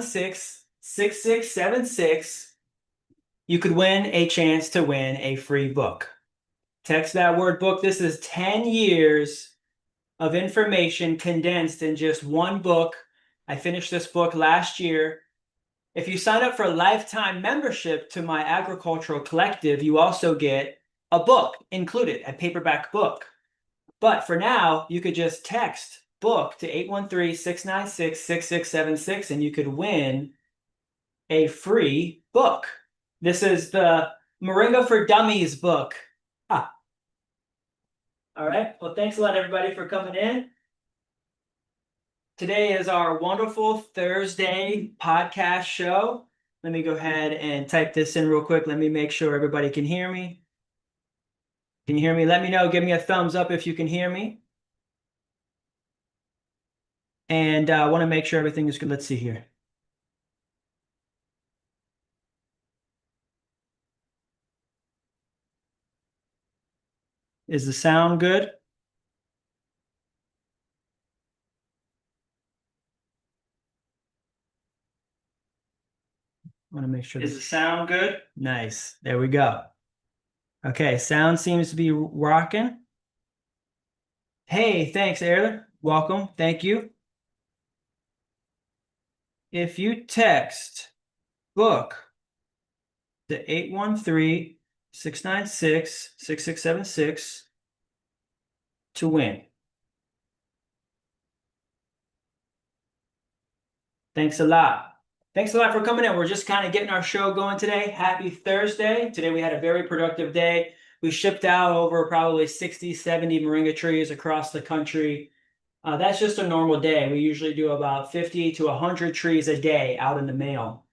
66676, you could win a chance to win a free book. Text that word book. This is 10 years of information condensed in just one book. I finished this book last year. If you sign up for a lifetime membership to my agricultural collective, you also get a book included, a paperback book. But for now, you could just text book to 813-696-6676 and you could win a free book. This is the Moringa for Dummies book. Ah. All right. Well, thanks a lot, everybody, for coming in. Today is our wonderful Thursday podcast show. Let me go ahead and type this in real quick. Let me make sure everybody can hear me. Can you hear me? Let me know. Give me a thumbs up if you can hear me. And I want to make sure everything is good. Let's see here. Is the sound good? I want to make sure. Is the sound good? Nice. There we go. Okay, sound seems to be rocking. Hey, thanks, Erler. Welcome. Thank you. If you text book to 813-696-6676 to win. Thanks a lot. Thanks a lot for coming in. We're just kind of getting our show going today. Happy Thursday. Today we had a very productive day. We shipped out over probably 60, 70 moringa trees across the country. That's just a normal day. We usually do about 50 to 100 trees a day out in the mail.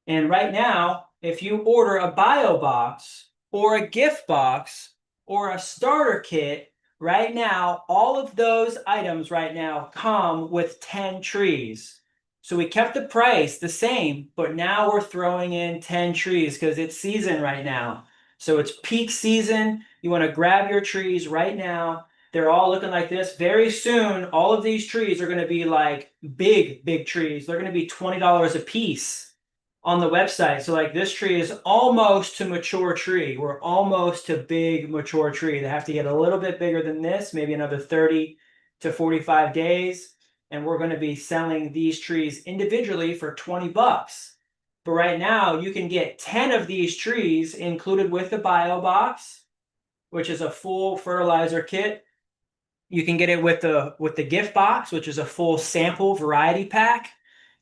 And right now, if you order a bio box or a gift box or a starter kit, right now, all of those items right now come with 10 trees. So we kept the price the same, but now we're throwing in 10 trees because it's season right now. So it's peak season. You want to grab your trees right now. They're all looking like this. Very soon, all of these trees are going to be like big, big trees. They're going to be $20 a piece on the website. So like this tree is almost to mature tree. We're almost to big mature tree. They have to get a little bit bigger than this, maybe another 30 to 45 days. And we're going to be selling these trees individually for 20 bucks. But right now you can get 10 of these trees included with the bio box, which is a full fertilizer kit. You can get it with the gift box, which is a full sample variety pack.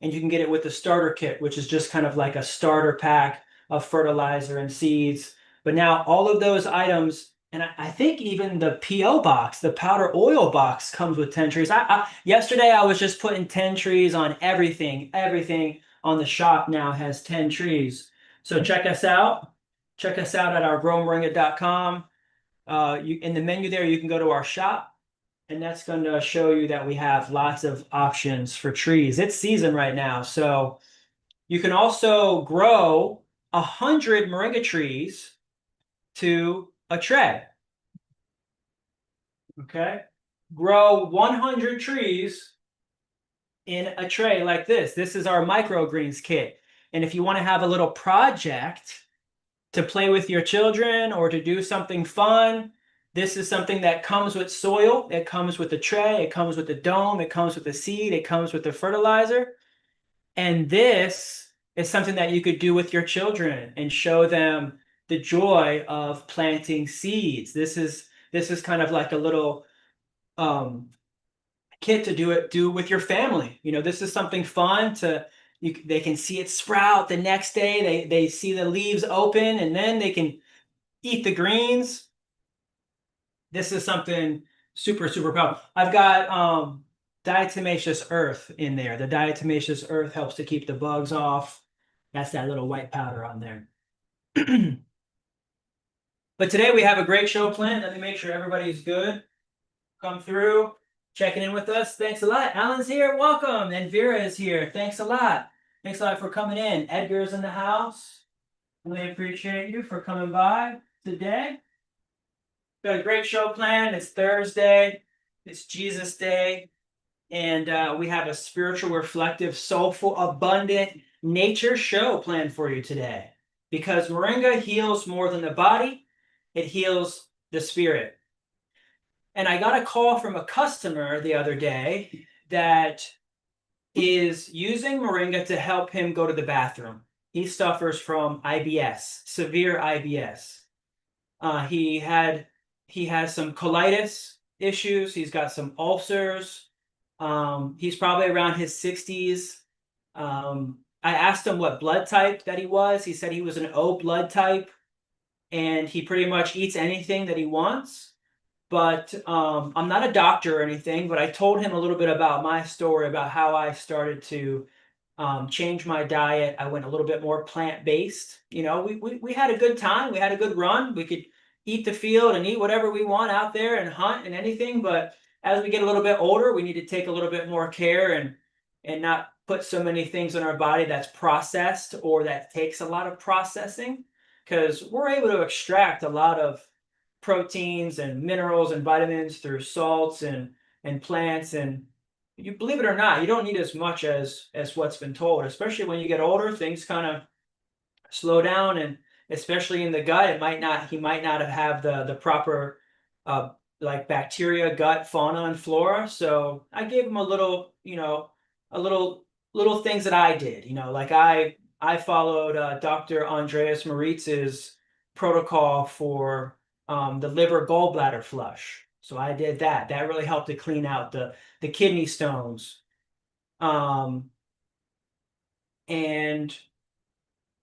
And you can get it with the starter kit, which is just kind of like a starter pack of fertilizer and seeds. But now all of those items, and I think even the PO box, the powder oil box comes with 10 trees. Yesterday I was just putting 10 trees on everything. Everything on the shop now has 10 trees. So check us out. Check us out at our growmoringa.com. In the menu there, you can go to our shop. And that's going to show you that we have lots of options for trees. It's season right now. So you can also grow 100 moringa trees to a tray. Okay. Grow 100 trees in a tray like this. This is our microgreens kit. And if you want to have a little project to play with your children or to do something fun, this is something that comes with soil. It comes with the tray. It comes with the dome. It comes with the seed. It comes with the fertilizer. And this is something that you could do with your children and show them the joy of planting seeds. This is kind of like a little kit to do with your family. You know, this is something fun they can see it sprout the next day. They see the leaves open and then they can eat the greens. This is something super, super powerful. I've got diatomaceous earth in there. The diatomaceous earth helps to keep the bugs off. That's that little white powder on there. But today we have a great show planned. Let me make sure everybody's good. Come through, checking in with us. Thanks a lot. Alan's here. Welcome. And Vera is here. Thanks a lot. Thanks a lot for coming in. Edgar's in the house. Really appreciate you for coming by today. Got a great show planned. It's Thursday. It's Jesus Day. And we have a spiritual, reflective, soulful, abundant nature show planned for you today. Because Moringa heals more than the body, it heals the spirit. And I got a call from a customer the other day that is using Moringa to help him go to the bathroom. He suffers from IBS, severe IBS. He has some colitis issues. He's got some ulcers. He's probably around his 60s. I asked him what blood type that he was. He said he was an O blood type, and he pretty much eats anything that he wants. But I'm not a doctor or anything, but I told him a little bit about my story, about how I started to change my diet. I went a little bit more plant-based. You know, we had a good time. We had a good run. We could eat the field and eat whatever we want out there and hunt and anything. But as we get a little bit older, we need to take a little bit more care and not put so many things in our body that's processed or that takes a lot of processing, because we're able to extract a lot of proteins and minerals and vitamins through salts and plants. And you believe it or not, you don't need as much as what's been told, especially when you get older. Things kind of slow down, and especially in the gut, he might not have the proper uh like bacteria, gut fauna and flora. So I gave him a little, a little things that I did, like I followed Dr. Andreas Moritz's protocol for the liver gallbladder flush. So I did that. That really helped to clean out the kidney stones. And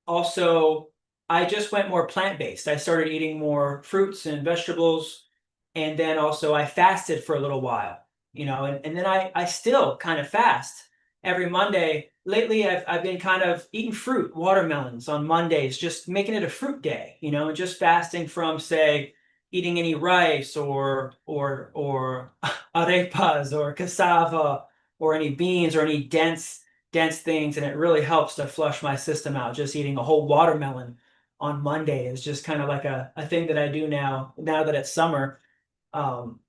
also, I just went more plant-based. I started eating more fruits and vegetables, and then also I fasted for a little while, and then I still kind of fast every Monday. Lately, I've been kind of eating fruit, watermelons on Mondays, just making it a fruit day, and just fasting from, say, eating any rice or arepas or cassava or any beans or any dense things, and it really helps to flush my system out. Just eating a whole watermelon on Monday is just kind of like a thing that I do now that it's summer. Um,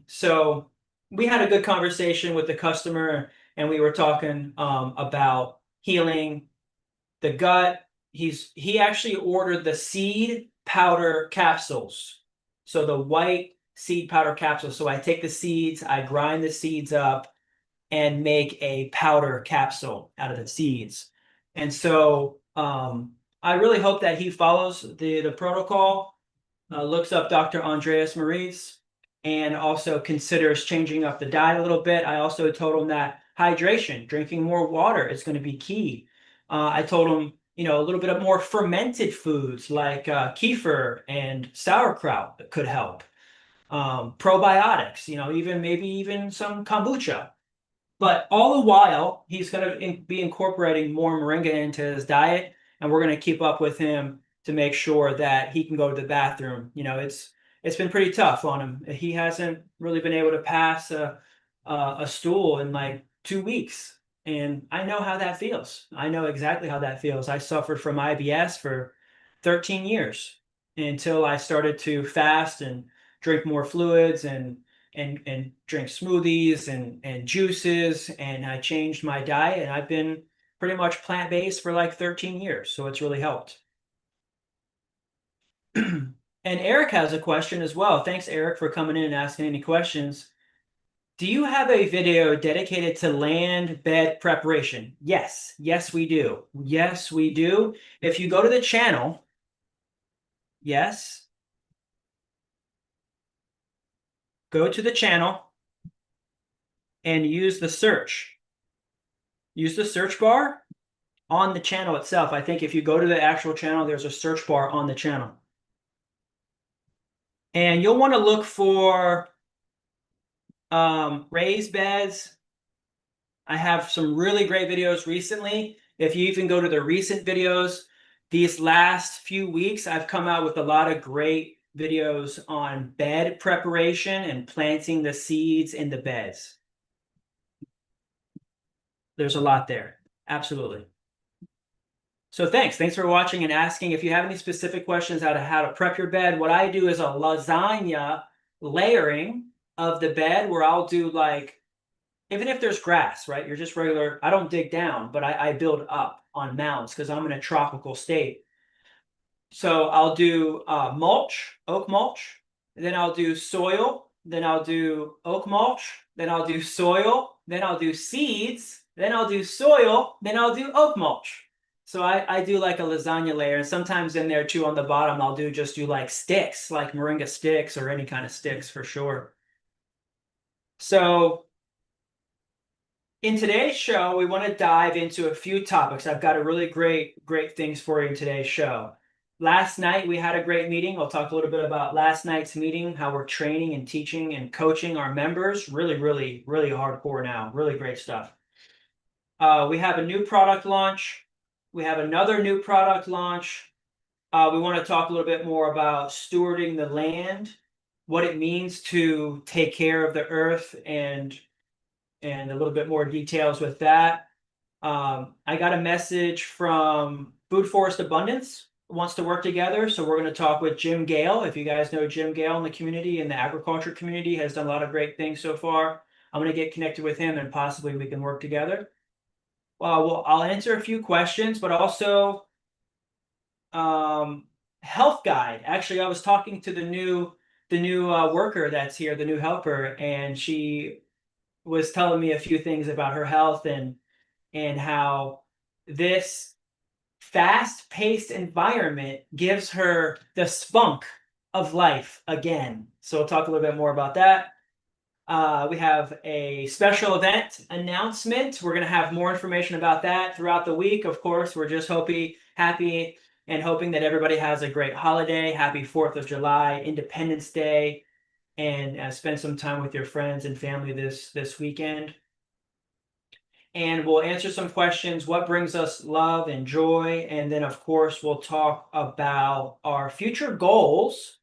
so we had a good conversation with the customer, and we were talking about healing the gut. He actually ordered the seed powder capsules. So the white seed powder capsules. So I take the seeds, I grind the seeds up, and make a powder capsule out of the seeds. And so I really hope that he follows the protocol, looks up Dr. Andreas Moritz, and also considers changing up the diet a little bit. I also told him that hydration, drinking more water, is going to be key. I told him, a little bit of more fermented foods like kefir and sauerkraut that could help. Probiotics, maybe even some kombucha. But all the while, he's going to be incorporating more moringa into his diet, and we're going to keep up with him to make sure that he can go to the bathroom. It's been pretty tough on him. He hasn't really been able to pass a stool in like 2 weeks, and I know how that feels. I know exactly how that feels. I suffered from IBS for 13 years until I started to fast and drink more fluids and drink smoothies and juices, and I changed my diet, and I've been pretty much plant-based for like 13 years, so it's really helped. And Eric has a question as well. Thanks, Eric, for coming in and asking any questions. Do you have a video dedicated to land bed preparation? Yes, we do. Yes, we do. If you go to the channel, yes, go to the channel and use the search. Use the search bar on the channel itself. I think if you go to the actual channel, there's a search bar on the channel. And you'll want to look for raised beds. I have some really great videos recently. If you even go to the recent videos, these last few weeks, I've come out with a lot of great videos on bed preparation and planting the seeds in the beds. There's a lot there. Absolutely. So thanks for watching and asking. If you have any specific questions on how to prep your bed, what I do is a lasagna layering of the bed, where I'll do like even if there's grass, right? You're just regular. I don't dig down, but I build up on mounds because I'm in a tropical state. So I'll do mulch, oak mulch, then I'll do soil, then I'll do oak mulch, then I'll do soil, then I'll do seeds, then I'll do soil, then I'll do oak mulch. So I do like a lasagna layer, and sometimes in there too on the bottom I'll just do like sticks, like moringa sticks or any kind of sticks for sure. So in today's show, we want to dive into a few topics. I've got a really great things for you in today's show. Last night, we had a great meeting. I'll talk a little bit about last night's meeting, how we're training and teaching and coaching our members. Really hardcore now. Really great stuff. We have a new product launch. We have another new product launch. We want to talk a little bit more about stewarding the land, what it means to take care of the earth, and a little bit more details with that. I got a message from Food Forest Abundance wants to work together. So we're going to talk with Jim Gale. If you guys know Jim Gale in the community, in the agriculture community, has done a lot of great things so far. I'm going to get connected with him and possibly we can work together. Well, I'll answer a few questions, but also health guide. Actually, I was talking to the new worker that's here, the new helper, and she was telling me a few things about her health and how this fast-paced environment gives her the spunk of life again. So we'll talk a little bit more about that. We have a special event announcement. We're going to have more information about that throughout the week. Of course, we're just happy, and hoping that everybody has a great holiday. Happy 4th of July, Independence Day, and spend some time with your friends and family this weekend. And we'll answer some questions. What brings us love and joy? And then, of course, we'll talk about our future goals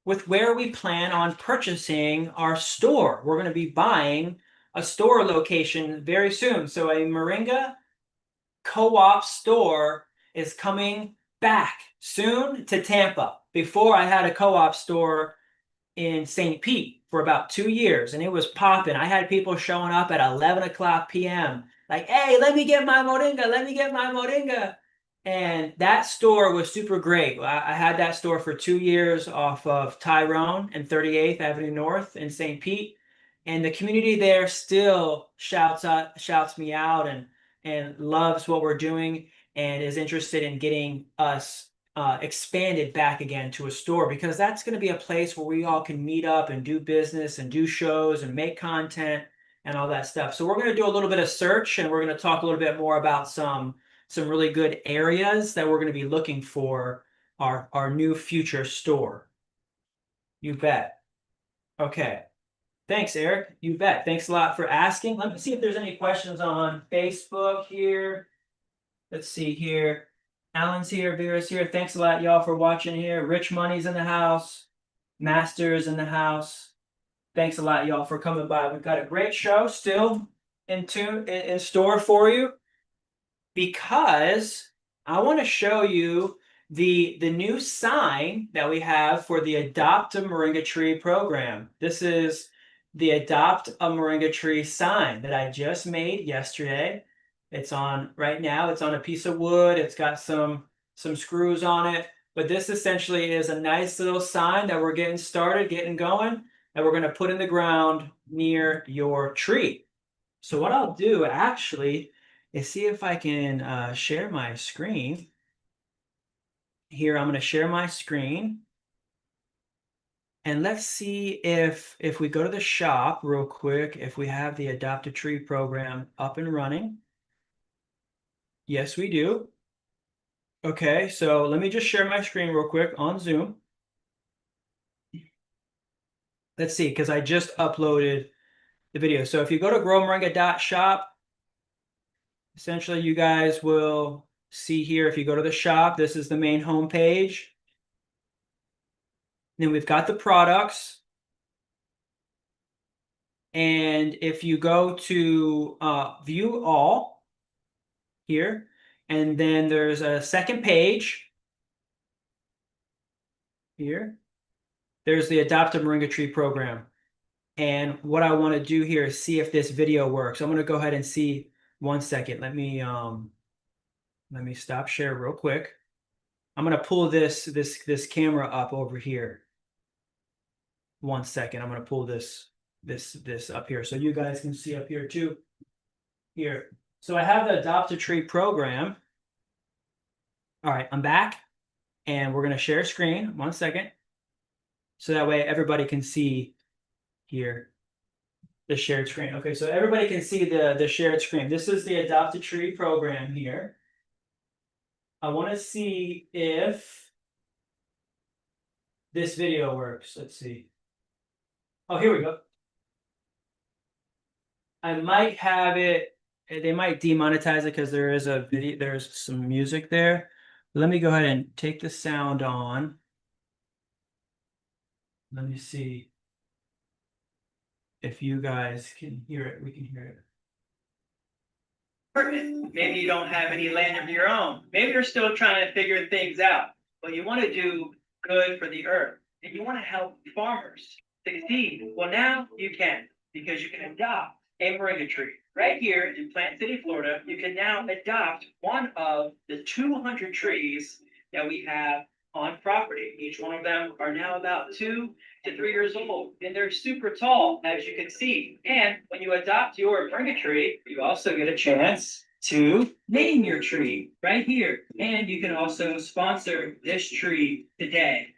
with where we plan on purchasing our store. We're going to be buying a store location very soon. So a Moringa co-op store is coming back soon to Tampa. Before, I had a co-op store in St. Pete for about 2 years, and it was popping. I had people showing up at 11 o'clock p.m. like, hey, let me get my Moringa, let me get my Moringa. And that store was super great. I had that store for 2 years off of Tyrone and 38th Avenue North in St. Pete. And the community there still shouts me out and loves what we're doing and is interested in getting us expanded back again to a store, because that's going to be a place where we all can meet up and do business and do shows and make content and all that stuff. So we're going to do a little bit of search, and we're going to talk a little bit more about some really good areas that we're going to be looking for our new future store. You bet. Okay. Thanks, Eric. You bet. Thanks a lot for asking. Let me see if there's any questions on Facebook here. Let's see here. Alan's here, Vera's here. Thanks a lot, y'all, for watching here. Rich Money's in the house. Master's in the house. Thanks a lot, y'all, for coming by. We've got a great show still in store for you, because I want to show you the new sign that we have for the Adopt a Moringa Tree program. This is the Adopt a Moringa Tree sign that I just made yesterday. It's on right now. It's on a piece of wood. It's got some screws on it. But this essentially is a nice little sign that we're getting started, getting going, that we're going to put in the ground near your tree. So what I'll do actually is see if I can share my screen. Here, I'm going to share my screen. And let's see if we go to the shop real quick, if we have the Adopt a Tree program up and running. Yes, we do. Okay, so let me just share my screen real quick on Zoom. Let's see, because I just uploaded the video. So if you go to growmoringa.shop, essentially you guys will see here, if you go to the shop, this is the main home page. Then we've got the products. And if you go to view all here, and then there's a second page here. There's the Adopt a Moringa Tree program. And what I want to do here is see if this video works. I'm going to go ahead and see. 1 second. Let me stop share real quick. I'm going to pull this camera up over here. 1 second. I'm going to pull this up here so you guys can see up here too. Here. So I have the Adopt a Tree program. All right, I'm back, and we're going to share screen. 1 second. So that way everybody can see here the shared screen. Okay, so everybody can see the shared screen. This is the Adopt a Tree program here. I want to see if this video works. Let's see. Oh, here we go. I might have it. They might demonetize it because there is a video. There's some music there. Let me go ahead and take the sound on. Let me see if you guys can hear it. We can hear it. Maybe you don't have any land of your own. Maybe you're still trying to figure things out, but you want to do good for the earth and you want to help farmers succeed. Well, now you can, because you can adopt a moringa tree. Right here in Plant City, Florida, you can now adopt one of the 200 trees that we have on property. Each one of them are now about 2 to 3 years old, and they're super tall, as you can see. And when you adopt your moringa tree, you also get a chance to name your tree right here. And you can also sponsor this tree today.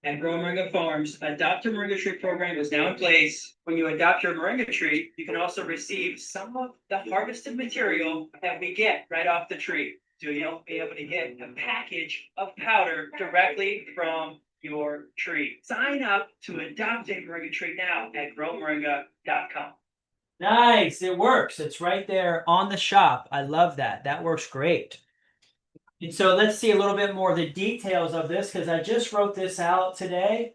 At Grow Moringa Farms, Adopt a Moringa Tree program is now in place. When you adopt your moringa tree, you can also receive some of the harvested material that we get right off the tree. So you'll be able to get a package of powder directly from your tree. Sign up to adopt a moringa tree now at growmoringa.com. Nice, it works. It's right there on the shop. I love that. That works great. And so let's see a little bit more of the details of this, because I just wrote this out today.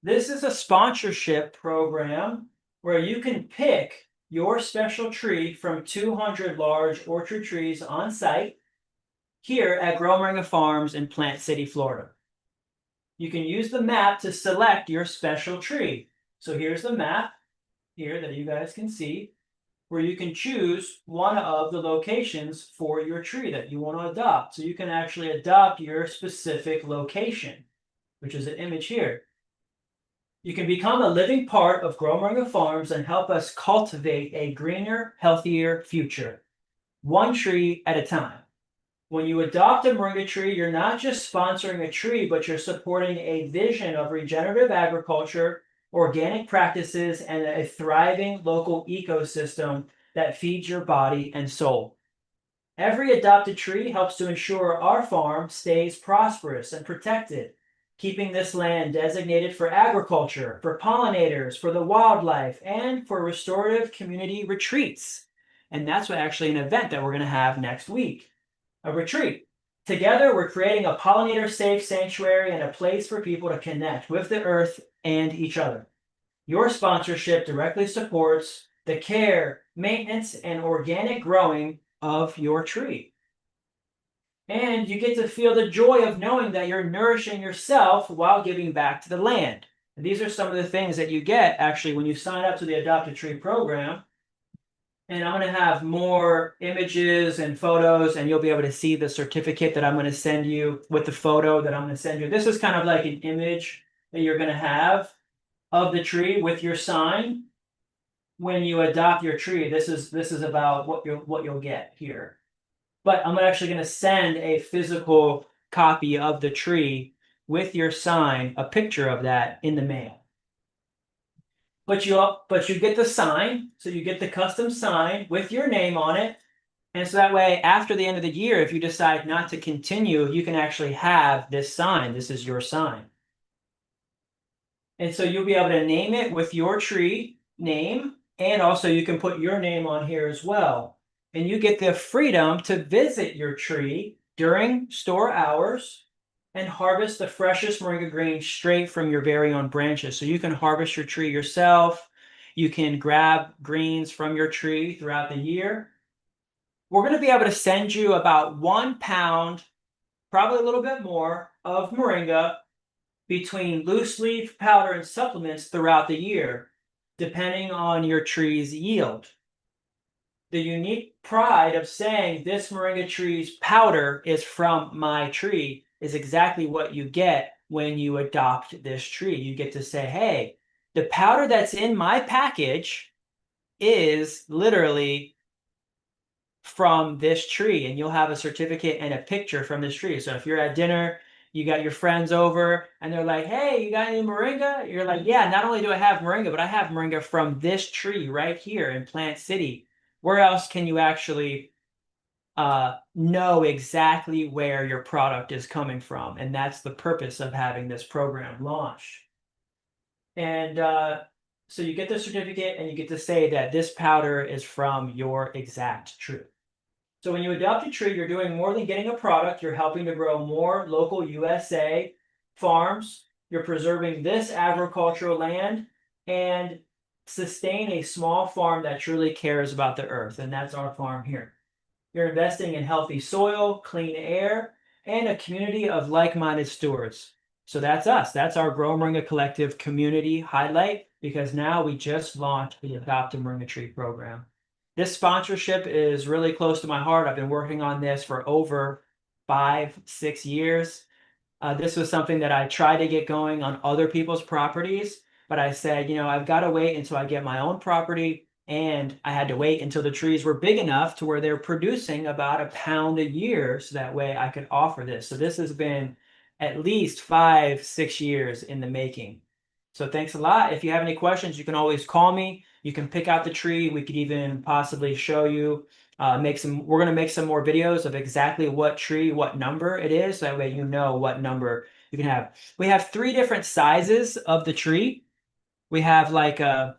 This is a sponsorship program where you can pick your special tree from 200 large orchard trees on site here at Grow Moringa Farms in Plant City, Florida. You can use the map to select your special tree. So here's the map here that you guys can see, where you can choose one of the locations for your tree that you want to adopt. So you can actually adopt your specific location, which is an image here. You can become a living part of Grow Moringa Farms and help us cultivate a greener, healthier future, one tree at a time. When you adopt a moringa tree, you're not just sponsoring a tree, but you're supporting a vision of regenerative agriculture, organic practices, and a thriving local ecosystem that feeds your body and soul. Every adopted tree helps to ensure our farm stays prosperous and protected, keeping this land designated for agriculture, for pollinators, for the wildlife, and for restorative community retreats. And that's what actually an event that we're going to have next week, a retreat. Together, we're creating a pollinator-safe sanctuary and a place for people to connect with the earth and each other. Your sponsorship directly supports the care, maintenance, and organic growing of your tree. And you get to feel the joy of knowing that you're nourishing yourself while giving back to the land. And these are some of the things that you get actually when you sign up to the Adopt a Tree program. And I'm going to have more images and photos, and you'll be able to see the certificate that I'm going to send you with the photo that I'm going to send you. This is kind of like an image that you're going to have of the tree with your sign. When you adopt your tree, this is about what you'll get here. But I'm actually going to send a physical copy of the tree with your sign, a picture of that, in the mail. But you get the sign, so you get the custom sign with your name on it. And so that way, after the end of the year, if you decide not to continue, you can actually have this sign. This is your sign. And so you'll be able to name it with your tree name, and also you can put your name on here as well. And you get the freedom to visit your tree during store hours and harvest the freshest moringa green straight from your very own branches. So you can harvest your tree yourself. You can grab greens from your tree throughout the year. We're going to be able to send you about 1 pound, probably a little bit more, of moringa between loose leaf powder and supplements throughout the year. depending on your tree's yield. The unique pride of saying this moringa tree's powder is from my tree is exactly what you get when you adopt this tree. You get to say, hey, the powder that's in my package is literally from this tree, and you'll have a certificate and a picture from this tree. So if you're at dinner, you got your friends over and they're like, hey, you got any moringa? You're like, yeah, not only do I have moringa, but I have moringa from this tree right here in Plant City. Where else can you actually know exactly where your product is coming from? And that's the purpose of having this program launched. And so you get the certificate and you get to say that this powder is from your exact tree. So when you adopt a tree, you're doing more than getting a product. You're helping to grow more local USA farms. You're preserving this agricultural land and sustain a small farm that truly cares about the earth. And that's our farm here. You're investing in healthy soil, clean air, and a community of like-minded stewards. So that's us. That's our Grow Moringa Collective community highlight, because now we just launched the Adopt a Moringa Tree program. This sponsorship is really close to my heart. I've been working on this for over 5-6 years. This was something that I tried to get going on other people's properties, but I said, I've got to wait until I get my own property. And I had to wait until the trees were big enough to where they're producing about a pound a year. So that way I could offer this. So this has been at least 5-6 years in the making. So thanks a lot. If you have any questions, you can always call me. You can pick out the tree. We could even possibly show you, we're going to make some more videos of exactly what tree, what number it is. So that way you know what number you can have. We have 3 different sizes of the tree. We have like an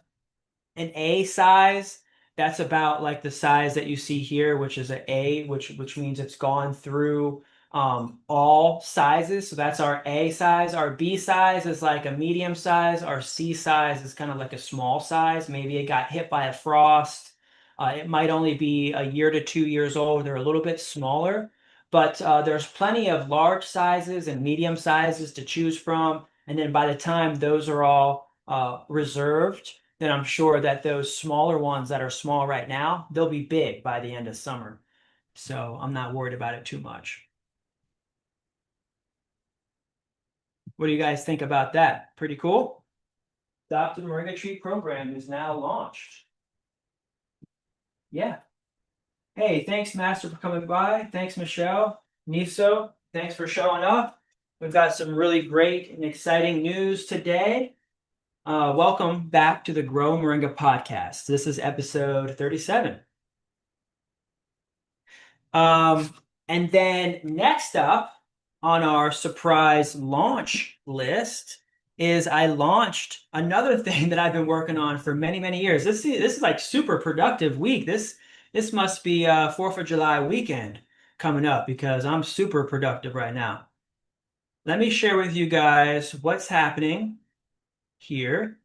A size. That's about like the size that you see here, which is an A, which means it's gone through all sizes. So that's our A size. Our B size is like a medium size. Our C size is kind of like a small size. Maybe it got hit by a frost. It might only be a year to 2 years old. They're a little bit smaller, but there's plenty of large sizes and medium sizes to choose from. And then by the time those are all reserved, then I'm sure that those smaller ones that are small right now, they'll be big by the end of summer. So I'm not worried about it too much. What do you guys think about that? Pretty cool? Adopt a Moringa Tree program is now launched. Yeah. Hey, thanks, Master, for coming by. Thanks, Michelle. Niso, thanks for showing up. We've got some really great and exciting news today. Welcome back to the Grow Moringa podcast. This is episode 37. And then next up on our surprise launch list is I launched another thing that I've been working on for many, many years. This is like super productive week. This must be 4th of July weekend coming up, because I'm super productive right now. Let me share with you guys what's happening here.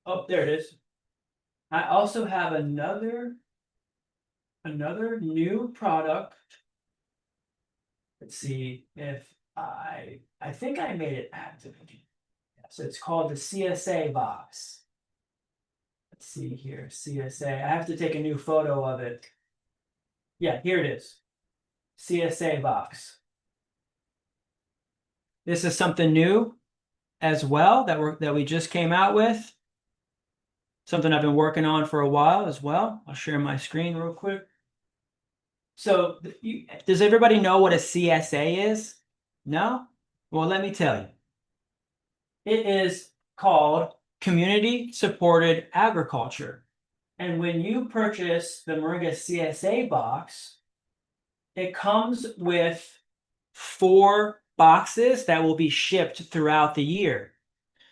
Oh, there it is. I also have another new product. Let's see if I think I made it active. So it's called the CSA box. Let's see here, CSA. I have to take a new photo of it. Yeah, here it is. CSA box. This is something new as well that we just came out with. Something I've been working on for a while as well. I'll share my screen real quick. So does everybody know what a CSA is? No? Well, let me tell you. It is called Community Supported Agriculture. And when you purchase the Moringa CSA box, it comes with 4 boxes that will be shipped throughout the year.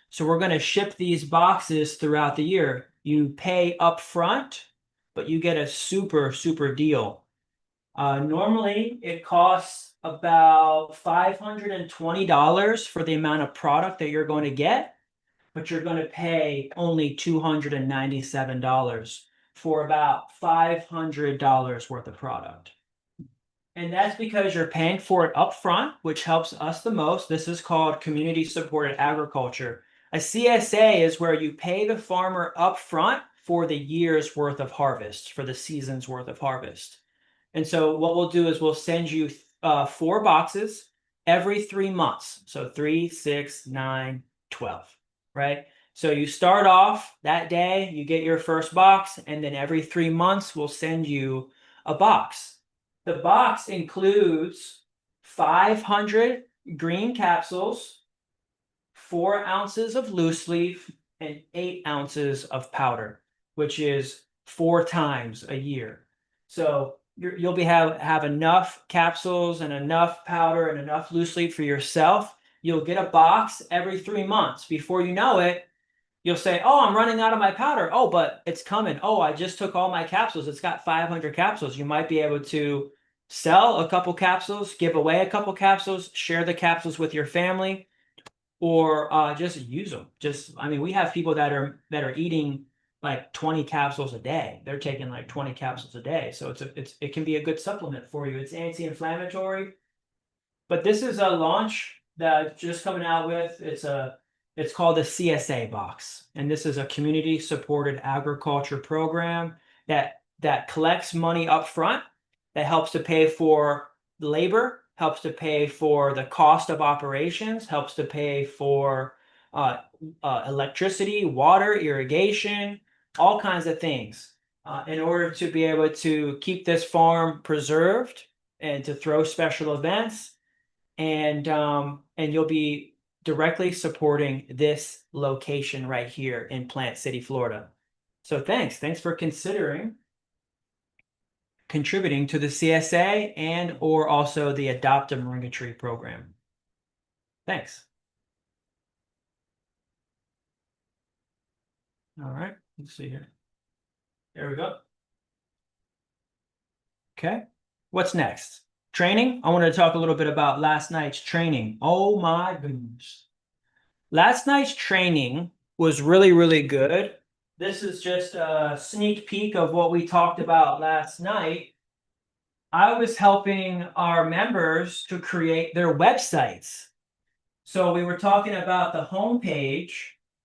So we're going to ship these boxes throughout the year. You pay up front, but you get a super, super deal. Normally, it costs about $520 for the amount of product that you're going to get, but you're going to pay only $297 for about $500 worth of product. And that's because you're paying for it up front, which helps us the most. This is called community supported agriculture. A CSA is where you pay the farmer up front for the year's worth of harvest, for the season's worth of harvest. And so what we'll do is we'll send you 4 boxes every 3 months. So 3, 6, 9, 12, right? So you start off that day, you get your first box, and then every 3 months, we'll send you a box. The box includes 500 green capsules, 4 ounces of loose leaf, and 8 ounces of powder, which is 4 times a year. So you'll have enough capsules and enough powder and enough loose leaf for yourself. You'll get a box every 3 months. Before you know it, you'll say, oh, I'm running out of my powder. Oh, but it's coming. Oh, I just took all my capsules. It's got 500 capsules. You might be able to sell a couple capsules, give away a couple capsules, share the capsules with your family, or just use them. I mean, we have people that are eating like 20 capsules a day. They're taking like 20 capsules a day. So it can be a good supplement for you. It's anti-inflammatory. But this is a launch that just coming out with. It's called the CSA box, and this is a community supported agriculture program that collects money up front, that helps to pay for labor, helps to pay for the cost of operations, helps to pay for electricity, water, irrigation, all kinds of things, in order to be able to keep this farm preserved and to throw special events. And you'll be directly supporting this location right here in Plant City, Florida. So thanks for considering contributing to the CSA and or also the Adopt a Moringa Tree program. Thanks. All right, let's see here. There we go. Okay, what's next? Training. I wanted to talk a little bit about last night's training. Oh my goodness. Last night's training was really, really good. This is just a sneak peek of what we talked about last night. I was helping our members to create their websites. So we were talking about the homepage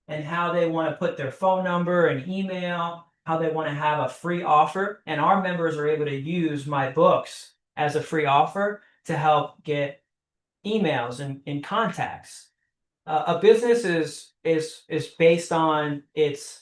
and how they want to put their phone number and email, how they want to have a free offer. And our members are able to use my books as a free offer to help get emails and contacts. A business is based on its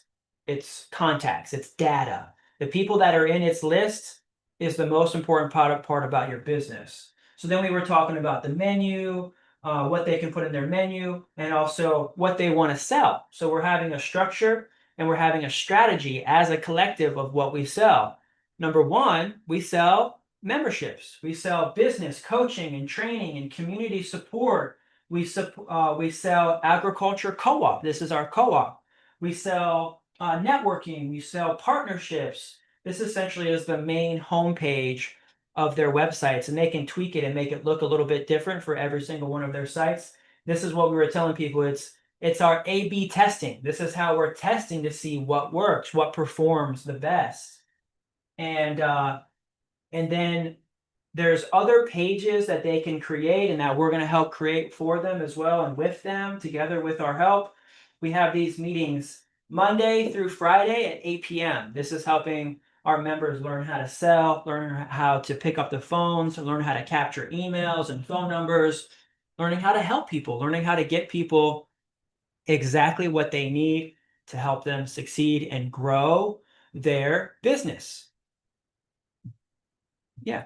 contacts, its data. The people that are in its list is the most important part about your business. So then we were talking about the menu, what they can put in their menu, and also what they want to sell. So we're having a structure and we're having a strategy as a collective of what we sell. Number one, we sell memberships. We sell business coaching and training and community support. We sell agriculture co-op. This is our co-op. We sell networking. We sell partnerships. This essentially is the main homepage of their websites, and they can tweak it and make it look a little bit different for every single one of their sites. This is what we were telling people. It's our A/B testing. This is how we're testing to see what works, what performs the best. And then there's other pages that they can create and that we're going to help create for them as well, and with them, together with our help. We have these meetings Monday through Friday at 8 p.m. This is helping our members learn how to sell, learn how to pick up the phones, learn how to capture emails and phone numbers, learning how to help people, learning how to get people exactly what they need to help them succeed and grow their business. Yeah.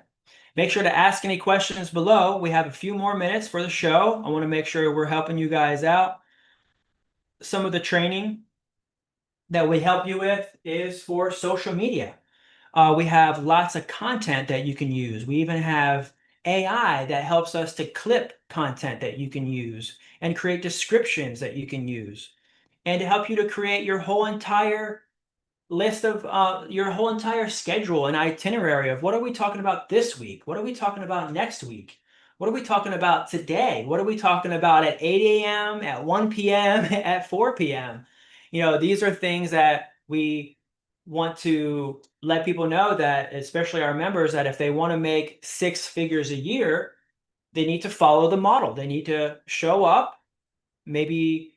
Make sure to ask any questions below. We have a few more minutes for the show. I want to make sure we're helping you guys out. Some of the training that we help you with is for social media. We have lots of content that you can use. We even have AI that helps us to clip content that you can use and create descriptions that you can use, and to help you to create your whole entire list of your whole entire schedule and itinerary of what are we talking about this week? What are we talking about next week? What are we talking about today? What are we talking about at 8 a.m., at 1 p.m., at 4 p.m.? These are things that we want to let people know, that especially our members, that if they want to make 6 figures a year, they need to follow the model. They need to show up, maybe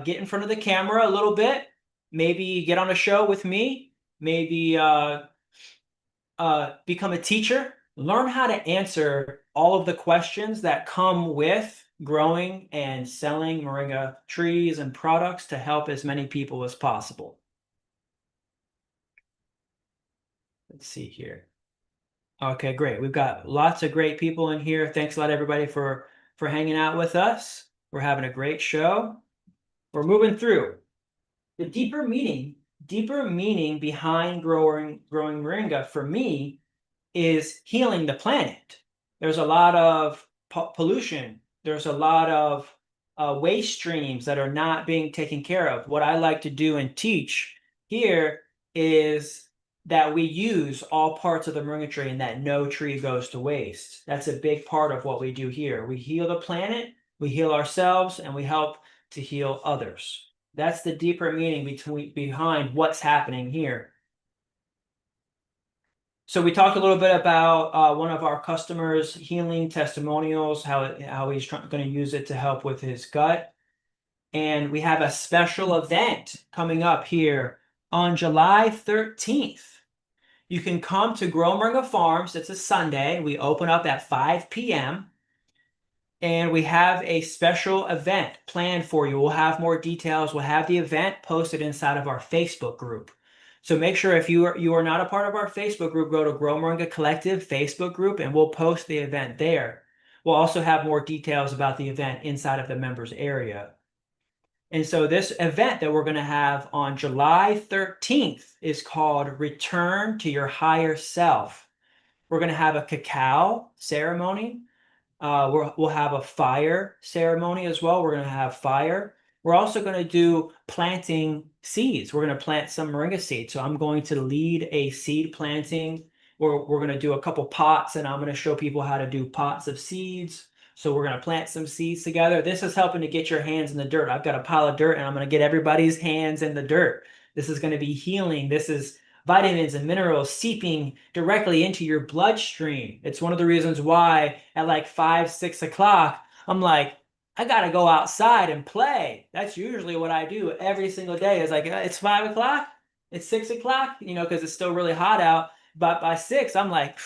get in front of the camera a little bit, maybe get on a show with me, maybe become a teacher, learn how to answer all of the questions that come with growing and selling moringa trees and products to help as many people as possible. Let's see here. Okay, great. We've got lots of great people in here. Thanks a lot, everybody, for hanging out with us. We're having a great show. We're moving through the deeper meaning behind growing moringa for me is healing the planet. There's a lot of pollution. There's a lot of waste streams that are not being taken care of. What I like to do and teach here is that we use all parts of the moringa tree and that no tree goes to waste. That's a big part of what we do here. We heal the planet, we heal ourselves, and we help to heal others. That's the deeper meaning behind what's happening here. So we talked a little bit about one of our customers' healing testimonials, how he's going to use it to help with his gut. And we have a special event coming up here on July 13th. You can come to Grow Moringa Farms. It's a Sunday. We open up at 5 p.m. And we have a special event planned for you. We'll have more details. We'll have the event posted inside of our Facebook group. So make sure if you are not a part of our Facebook group, go to Grow Moringa Collective Facebook group and we'll post the event there. We'll also have more details about the event inside of the members area. And so this event that we're going to have on July 13th is called Return to Your Higher Self. We're going to have a cacao ceremony. We'll have a fire ceremony as well. We're going to have fire. We're also going to do planting seeds. We're going to plant some moringa seeds. So I'm going to lead a seed planting. We're going to do a couple pots, and I'm going to show people how to do pots of seeds. So we're going to plant some seeds together. This is helping to get your hands in the dirt. I've got a pile of dirt, and I'm going to get everybody's hands in the dirt. This is going to be healing. This is vitamins and minerals seeping directly into your bloodstream. It's one of the reasons why at like 5, 6 o'clock, I'm like, I got to go outside and play. That's usually what I do every single day. It's like, it's 5 o'clock, it's 6 o'clock, because it's still really hot out. But by 6, I'm like,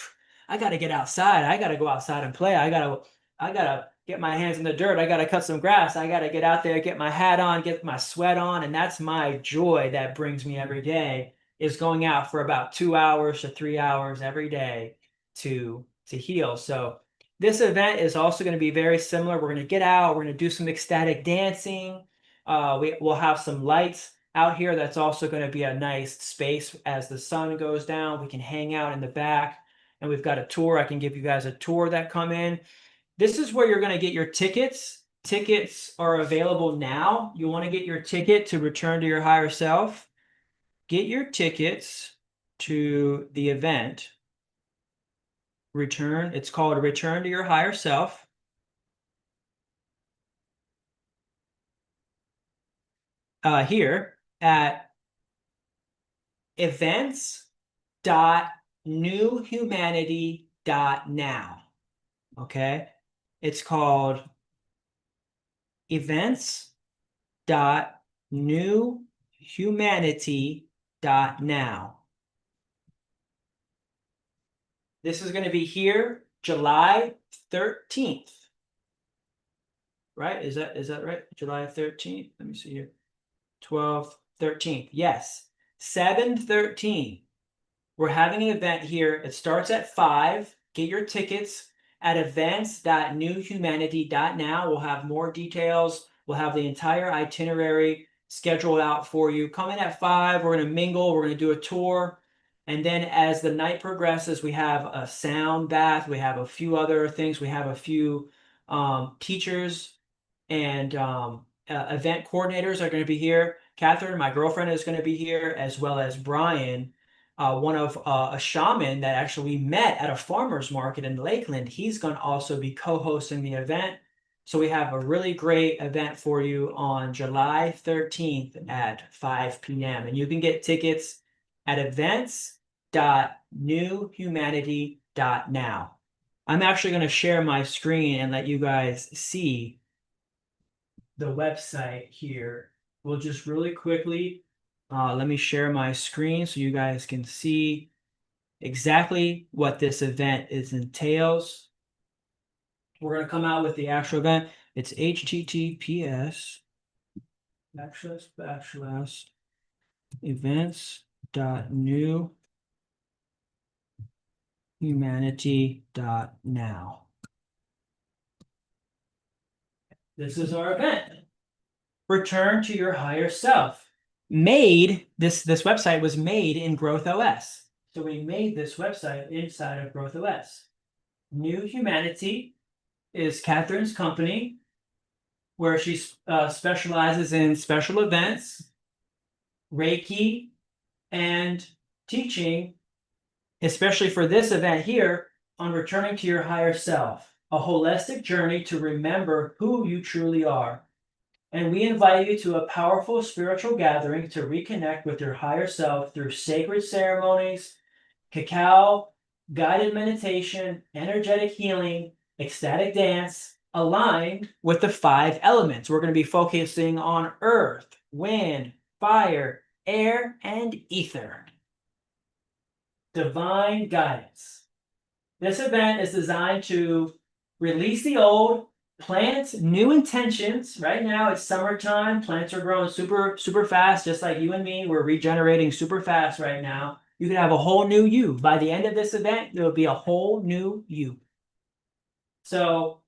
I got to get outside. I got to go outside and play. I got to get my hands in the dirt. I got to cut some grass. I got to get out there, get my hat on, get my sweat on. And that's my joy that brings me every day, is going out for about 2 hours to 3 hours every day to heal. So this event is also going to be very similar. We're going to get out. We're going to do some ecstatic dancing. We'll have some lights out here. That's also going to be a nice space as the sun goes down. We can hang out in the back. And we've got a tour. I can give you guys a tour that come in. This is where you're going to get your tickets. Tickets are available now. You want to get your ticket to Return to Your Higher Self. Get your tickets to the event. It's called Return to Your Higher Self. Here at events.newhumanity.now. Okay? It's called events.newhumanity.now. This is going to be here July 13th. Right? Is that right? July 13th? Let me see here. 12th, 13th. Yes. 7/13. We're having an event here. It starts at 5. Get your tickets at events.newhumanity.now. We'll have more details. We'll have the entire itinerary scheduled out for you. Come in at 5. We're going to mingle. We're going to do a tour. And then as the night progresses, we have a sound bath. We have a few other things. We have a few teachers and event coordinators are going to be here. Catherine, my girlfriend, is going to be here, as well as Brian, one of a shaman that actually we met at a farmer's market in Lakeland. He's going to also be co-hosting the event. So we have a really great event for you on July 13th at 5 p.m. And you can get tickets at events.newhumanity.now. I'm actually going to share my screen and let you guys see the website here. We'll just really quickly, let me share my screen so you guys can see exactly what this event entails. We're going to come out with the actual event. It's https events.newhumanity.now. This is our event. Return to your higher self. This website was made in Growth OS. So we made this website inside of Growth OS. New Humanity is Catherine's company, where she specializes in special events, Reiki, and teaching, especially for this event here, on returning to your higher self, a holistic journey to remember who you truly are. And we invite you to a powerful spiritual gathering to reconnect with your higher self through sacred ceremonies, cacao, guided meditation, energetic healing, ecstatic dance, aligned with the 5 elements. We're going to be focusing on earth, wind, fire, air, and ether. Divine guidance. This event is designed to release the old, plant new intentions. Right now it's summertime. Plants are growing super fast, just like you and me. We're regenerating super fast right now. You can have a whole new you. By the end of this event, there will be a whole new you. So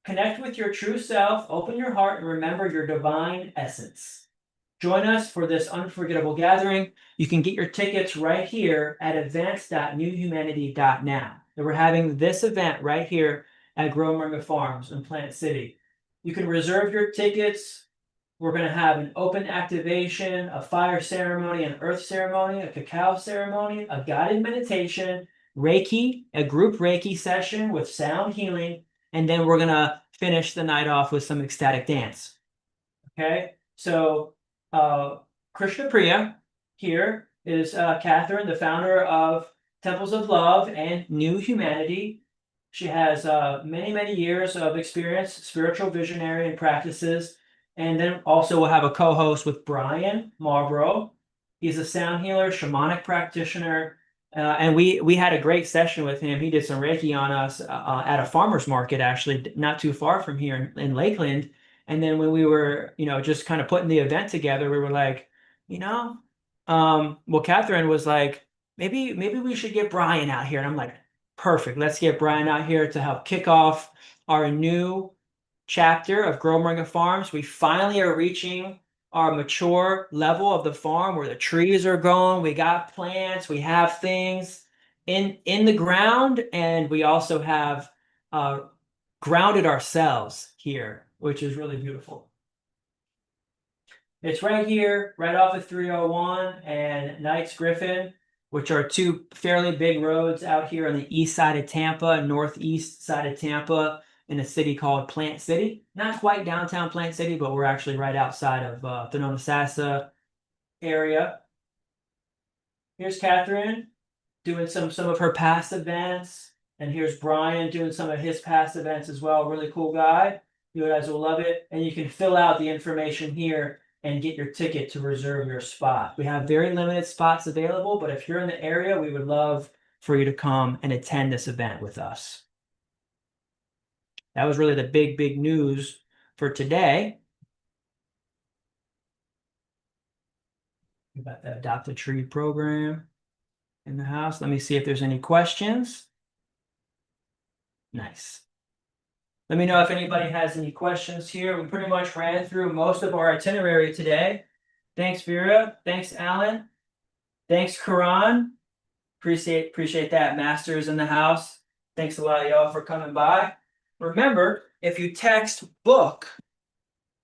connect with your true self, open your heart, and remember your divine essence. Join us for this unforgettable gathering. You can get your tickets right here at events.newhumanity.now. And we're having this event right here at Moringa Farms in Plant City. You can reserve your tickets. We're going to have an open activation, a fire ceremony, an earth ceremony, a cacao ceremony, a guided meditation, Reiki, a group Reiki session with sound healing, and then we're going to finish the night off with some ecstatic dance. Okay, so Krishna Priya here is Catherine, the founder of Temples of Love and New Humanity. She has many years of experience, spiritual visionary and practices. And then also we'll have a co-host with Brian Marlborough. He's a sound healer, shamanic practitioner. And we had a great session with him. He did some Reiki on us at a farmer's market, actually, not too far from here in Lakeland. And then when we were, just kind of putting the event together, we were like, well, Catherine was like, maybe we should get Brian out here. And I'm like, perfect. Let's get Brian out here to help kick off our new chapter of Grow Moringa Farms. We finally are reaching our mature level of the farm where the trees are growing. We got plants. We have things in the ground, and we also have grounded ourselves here, which is really beautiful. It's right here, right off of 301 and Knights Griffin, which are 2 fairly big roads out here on the east side of Tampa, northeast side of Tampa, in a city called Plant City. Not quite downtown Plant City, but we're actually right outside of the Nonosassa area. Here's Catherine doing some of her past events. And here's Brian doing some of his past events as well. Really cool guy. You guys will love it. And you can fill out the information here and get your ticket to reserve your spot. We have very limited spots available, but if you're in the area, we would love for you to come and attend this event with us. That was really the big news for today. We got the Adopt a Tree program in the house. Let me see if there's any questions. Nice. Let me know if anybody has any questions here. We pretty much ran through most of our itinerary today. Thanks, Vera. Thanks, Alan. Thanks, Karan. Appreciate that. Masters in the house. Thanks a lot, y'all, for coming by. Remember, if you text book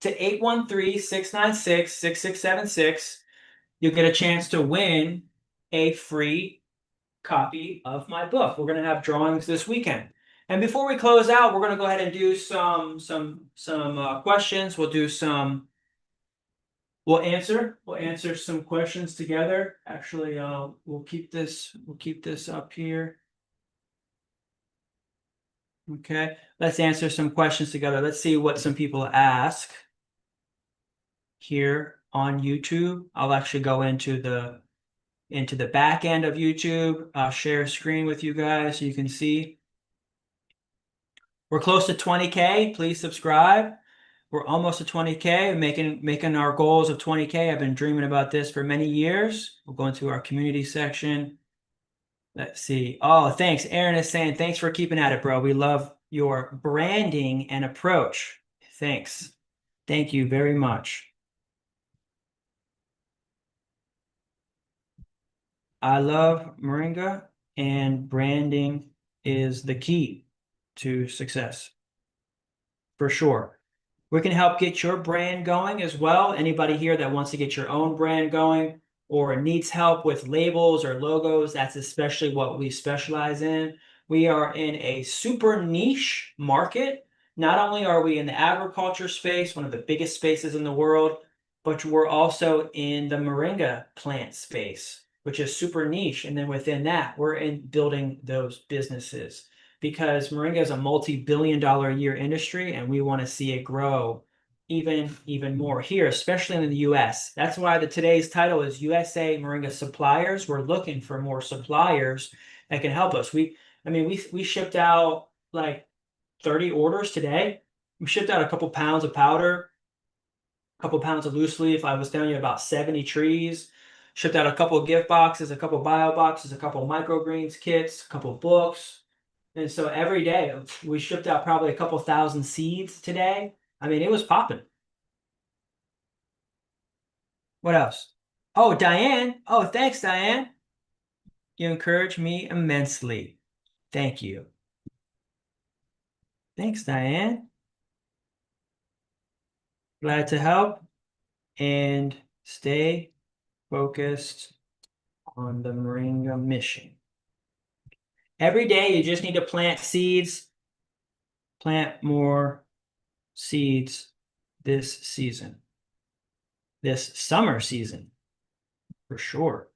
to 813-696-6676, you'll get a chance to win a free copy of my book. We're going to have drawings this weekend. And before we close out, we're going to go ahead and do some questions. We'll answer some questions together. Actually, we'll keep this up here. Okay, let's answer some questions together. Let's see what some people ask. here on YouTube. I'll actually go into the back end of YouTube. I'll share a screen with you guys so you can see. We're close to 20K. Please subscribe. We're almost to 20K, making our goals of 20K. I've been dreaming about this for many years. We'll go into our community section. Let's see. Oh, thanks. Aaron is saying, thanks for keeping at it, bro. We love your branding and approach. Thanks. Thank you very much. I love Moringa, and branding is the key to success, for sure. We can help get your brand going as well. Anybody here that wants to get your own brand going or needs help with labels or logos, that's especially what we specialize in. We are in a super niche market. Not only are we in the agriculture space, one of the biggest spaces in the world, but we're also in the moringa plant space, which is super niche. And then within that, we're in building those businesses because moringa is a multi-billion-dollar a year industry, and we want to see it grow even more here, especially in the US. That's why today's title is USA Moringa Suppliers. We're looking for more suppliers that can help us. We shipped out like 30 orders today. We shipped out a couple pounds of powder, a couple pounds of loose leaf. I was telling you about 70 trees. Shipped out a couple of gift boxes, a couple bio boxes, a couple microgreens kits, a couple books. And so every day we shipped out probably a couple thousand seeds today. I mean, it was popping. What else? Oh, Diane. Oh, thanks, Diane. You encourage me immensely. Thank you. Thanks, Diane. Glad to help and stay focused on the Moringa mission. Every day you just need to plant seeds, plant more seeds this season, this summer season, for sure.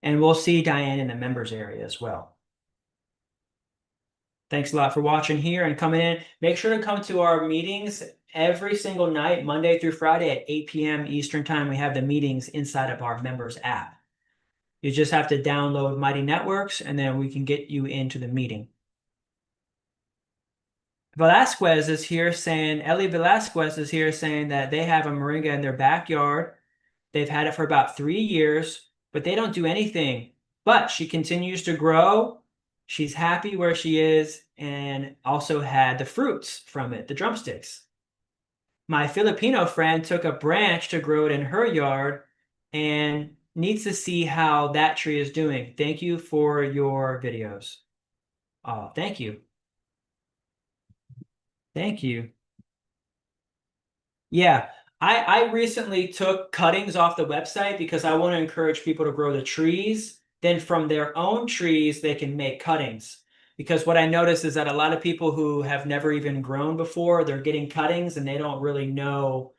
And we'll see Diane in the members area as well. Thanks a lot for watching here and coming in. Make sure to come to our meetings every single night, Monday through Friday at 8 p.m. Eastern Time. We have the meetings inside of our members app. You just have to download Mighty Networks, and then we can get you into the meeting. Velasquez is here saying, Ellie Velasquez is here saying that they have a moringa in their backyard. They've had it for about 3 years, but they don't do anything. But she continues to grow. She's happy where she is and also had the fruits from it, the drumsticks. My Filipino friend took a branch to grow it in her yard and needs to see how that tree is doing. Thank you for your videos. Oh, thank you. Thank you. Yeah, I recently took cuttings off the website because I want to encourage people to grow the trees. Then from their own trees, they can make cuttings. Because what I notice is that a lot of people who have never even grown before, they're getting cuttings and they don't really know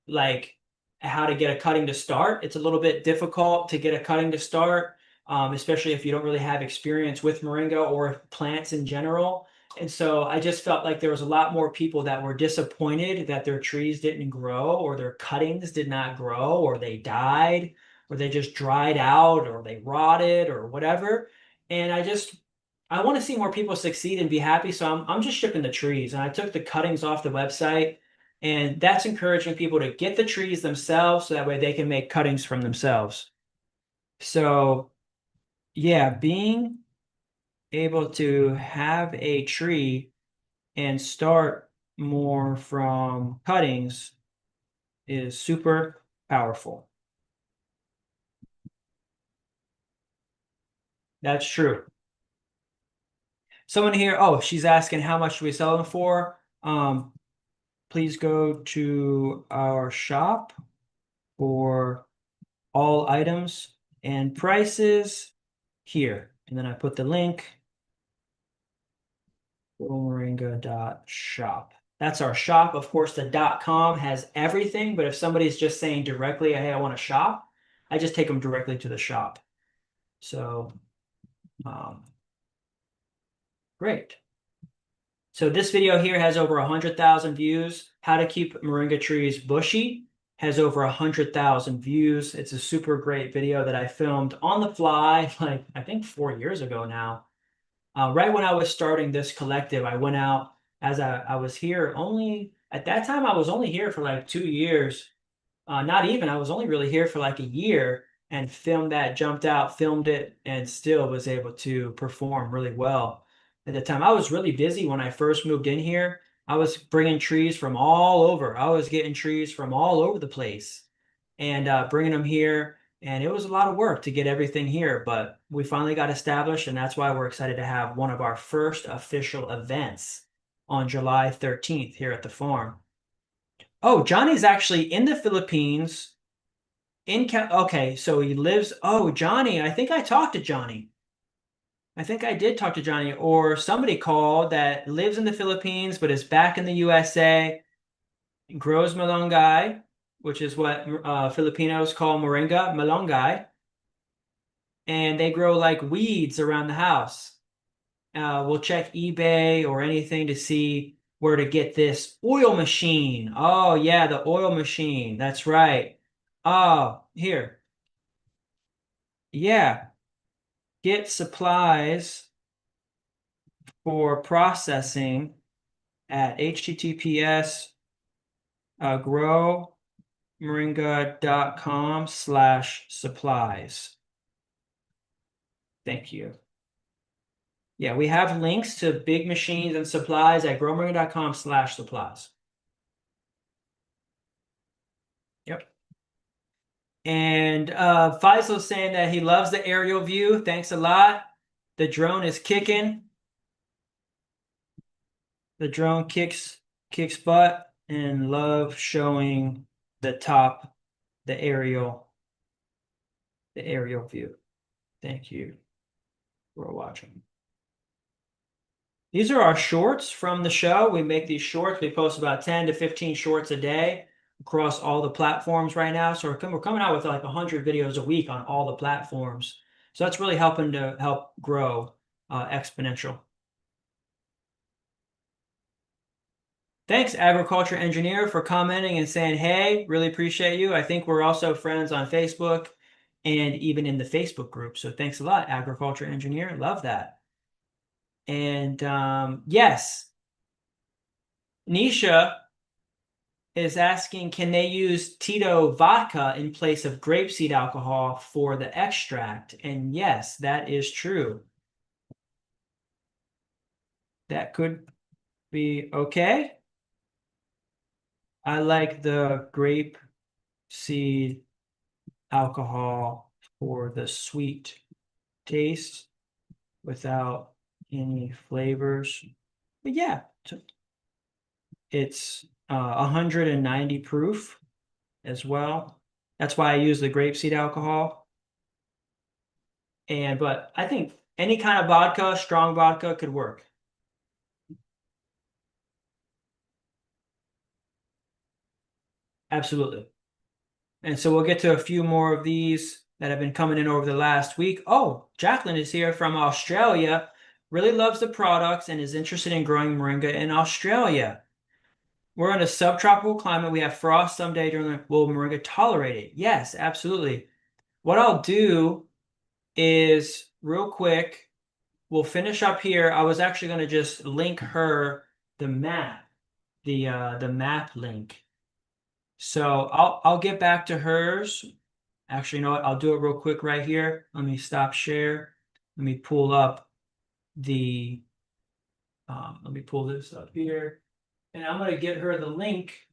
like how to get a cutting to start. It's a little bit difficult to get a cutting to start, especially if you don't really have experience with moringa or plants in general. And so I just felt like there was a lot more people that were disappointed that their trees didn't grow or their cuttings did not grow or they died or they just dried out or they rotted or whatever. And I want to see more people succeed and be happy. So I'm just shipping the trees, and I took the cuttings off the website, and that's encouraging people to get the trees themselves so that way they can make cuttings from themselves. So yeah, being able to have a tree and start more from cuttings is super powerful. That's true. Someone here, oh, she's asking how much do we sell them for? Please go to our shop for all items and prices here. And then I put the link, moringa.shop. That's our shop. Of course, the .com has everything, but if somebody's just saying directly, hey, I want to shop, I just take them directly to the shop. So, great. So this video here has over 100,000 views. How to Keep Moringa Trees Bushy. Has over 100,000 views. It's a super great video that I filmed on the fly, like I think 4 years ago now. Right when I was starting this collective, I went out as I was here only at that time. I was only here for like 2 years. Not even. I was only really here for like a year and filmed that, jumped out, filmed it, and still was able to perform really well at the time. I was really busy when I first moved in here. I was bringing trees from all over. I was getting trees from all over the place and bringing them here. And it was a lot of work to get everything here, but we finally got established, and that's why we're excited to have one of our first official events on July 13th here at the farm. Oh, Johnny's actually in the Philippines. Okay, so he lives. Oh, Johnny, I think I talked to Johnny. I think I did talk to Johnny, or somebody called that lives in the Philippines but is back in the USA, grows malunggay, which is what Filipinos call moringa, malunggay, and they grow like weeds around the house. We'll check eBay or anything to see where to get this oil machine. Oh, yeah, the oil machine. That's right. Oh, here. Yeah. Get supplies for processing at https growmoringa.com/supplies. Thank you. Yeah, we have links to big machines and supplies at growmoringa.com/supplies. Yep. And Faisal's saying that he loves the aerial view. Thanks a lot. The drone is kicking. The drone kicks butt and love showing the top, the aerial view. Thank you for watching. These are our shorts from the show. We make these shorts. We post about 10 to 15 shorts a day across all the platforms right now. So we're coming out with like 100 videos a week on all the platforms. So that's really helping to help grow Exponential. Thanks, Agriculture Engineer, for commenting and saying, hey, really appreciate you. I think we're also friends on Facebook and even in the Facebook group. So thanks a lot, Agriculture Engineer. Love that. And yes, Nisha is asking, can they use Tito vodka in place of grapeseed alcohol for the extract? And yes, that is true. That could be okay. I like the grape seed alcohol for the sweet taste without any flavors. But yeah, it's 190 proof as well. That's why I use the grapeseed alcohol. But I think any kind of vodka, strong vodka, could work. Absolutely. And so we'll get to a few more of these that have been coming in over the last week. Oh, Jacqueline is here from Australia. Really loves the products and is interested in growing moringa in Australia. We're in a subtropical climate. We have frost someday during the, will moringa tolerate it? Yes, absolutely. What I'll do is real quick, we'll finish up here. I was actually going to just link her the map, the map link. So I'll get back to hers. Actually, you know what? I'll do it real quick right here. Let me stop share. Let me pull up the let me pull this up here. And I'm going to get her the link.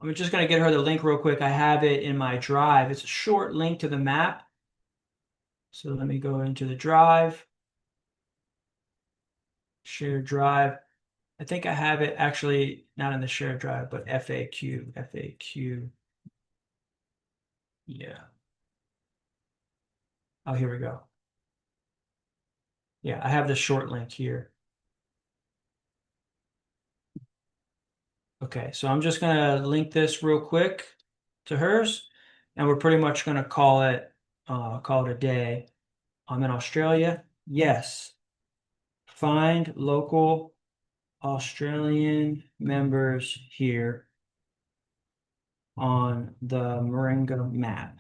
I'm just going to get her the link real quick. I have it in my drive. It's a short link to the map. So let me go into the drive. Share drive. I think I have it actually not in the share drive, but FAQ. FAQ. Yeah. Oh, here we go. Yeah, I have the short link here. Okay, so I'm just gonna link this real quick to hers, and we're pretty much gonna call it a day. I'm in Australia. Yes. Find local Australian members here on the Moringa map.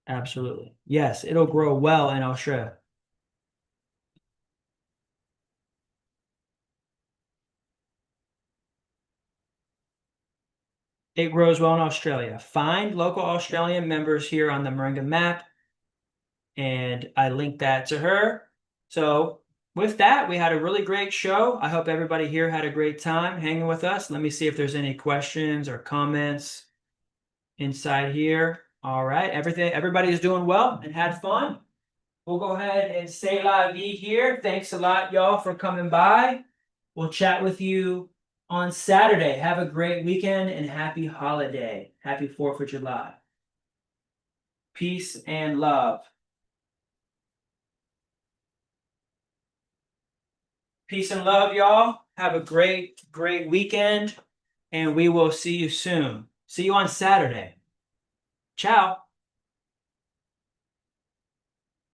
Absolutely. Yes, it'll grow well in Australia. It grows well in Australia. Find local Australian members here on the Moringa map. And I linked that to her. So with that, we had a really great show. I hope everybody here had a great time hanging with us. Let me see if there's any questions or comments inside here. All right, everybody's doing well and had fun. We'll go ahead and say la vie here. Thanks a lot, y'all, for coming by. We'll chat with you on Saturday. Have a great weekend and happy holiday. Happy 4th of July. Peace and love. Peace and love, y'all. Have a great, great weekend, and we will see you soon. See you on Saturday. Ciao.